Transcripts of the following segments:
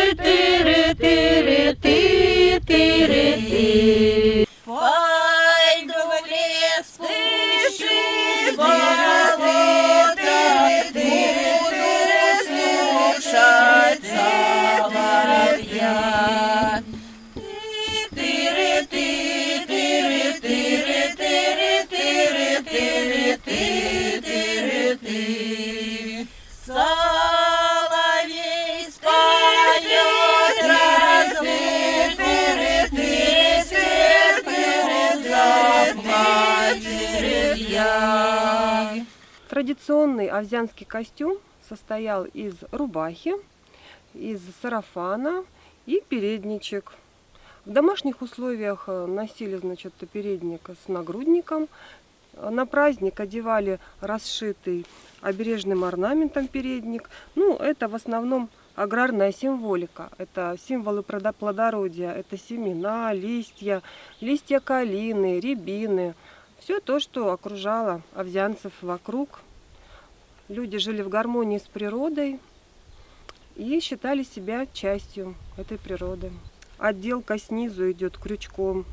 Ты-ты-ты-ты-ты-ты-ты-ты. Пойду в лес, слышишь, болото, буду слушать соловья. Соловей споет разбитый деревья. Традиционный овзянский костюм состоял из рубахи, из сарафана и передничек. В домашних условиях носили, значит, передник с нагрудником. На праздник одевали расшитый обережным орнаментом передник. Ну, это в основном аграрная символика. Это символы плодородия, это семена, листья, листья калины, рябины. Все то, что окружало овзянцев вокруг. Люди жили в гармонии с природой и считали себя частью этой природы. Отделка снизу идет крючком,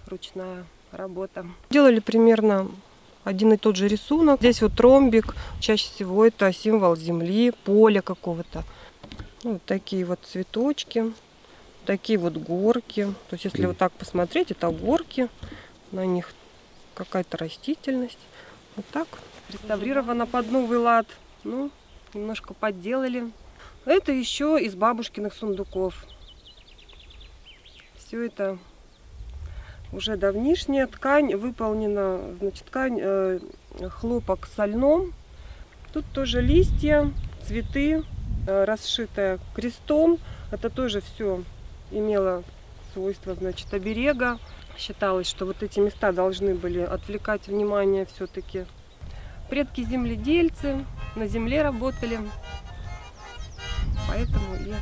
ручная работа. Делали примерно один и тот же рисунок. Здесь вот ромбик, чаще всего это символ земли, поля какого-то. Вот такие вот цветочки, такие вот горки. То есть если вот так посмотреть, это горки, на них какая-то растительность. Вот так. Реставрировано под новый лад. Ну, немножко подделали. Это еще из бабушкиных сундуков. Все это уже давнишняя ткань, выполнена, значит, ткань хлопок со льном. Тут тоже листья, цветы, расшитая крестом. Это тоже все имело свойство, значит, оберега. Считалось, что вот эти места должны были отвлекать внимание все-таки. Предки земледельцы на земле работали, поэтому и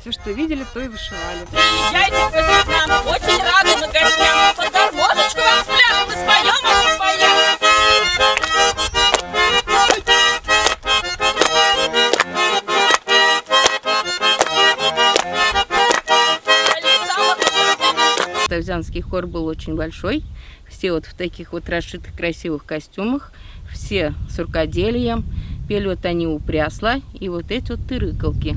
все, что видели, то и вышивали. Приезжайте к нам, очень рады мы гостям. Под гармошечку вам спляшем и споем ваши боя. Овзянский хор был очень большой. Все вот в таких вот расшитых красивых костюмах. Все с рукоделием. Пели вот они у прясла. И вот эти вот тырыкалки.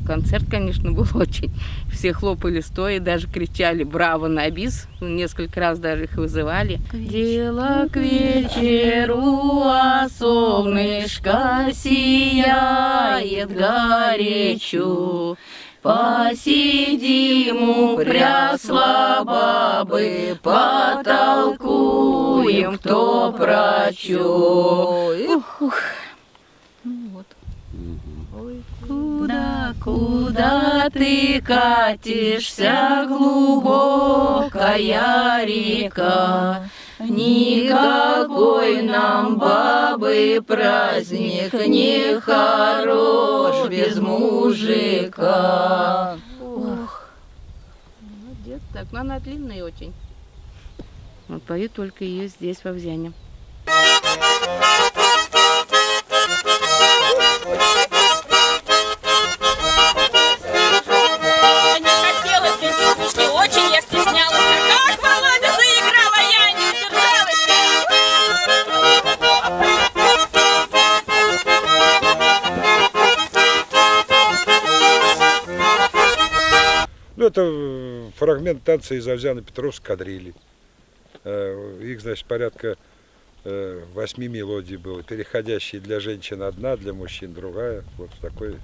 Концерт, конечно, был очень. Все хлопали стоя, даже кричали «Браво!» на бис. Несколько раз даже их вызывали. Дело к вечеру, а солнышко сияет горячо. Посидим у прясла бабы, потолкуем, кто про чё. Вот. Ой, куда ты катишься, глубокая река? Никакой нам, бабы, праздник не хорош без мужика. Ох, молодец. Так, но она длинная очень. Вот пою только ее здесь, в Овзяне. Очень я стеснялась. Как Володя заиграла, я не удержалась. Ну, это фрагмент танца из Овзяно-Петровской кадрили. Их, значит, порядка 8 мелодий было, переходящие для женщин одна, для мужчин другая. Вот в такой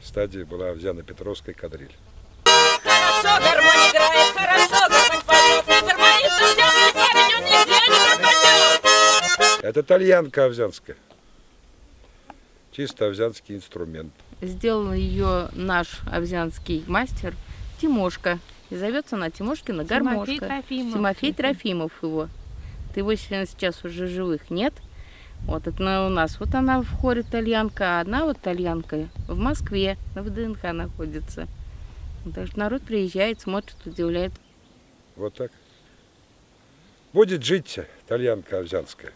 стадии была Овзяно-Петровская кадриль. Хорошо гармонь играет, хорошо гармонь поет. Гармонист овзянный парень, он нигде не пропадет. Это тальянка овзянская. Чисто овзянский инструмент. Сделал ее наш овзянский мастер Тимошка. И зовется она Тимошкина гармошка. Тимофей Трофимов его. Его сейчас уже живых нет. Вот это у нас. Вот она в хоре тальянка, а одна вот тальянка в Москве, на ВДНХ находится. Так что народ приезжает, смотрит, удивляет. Вот так. Будет жить тальянка овзянская.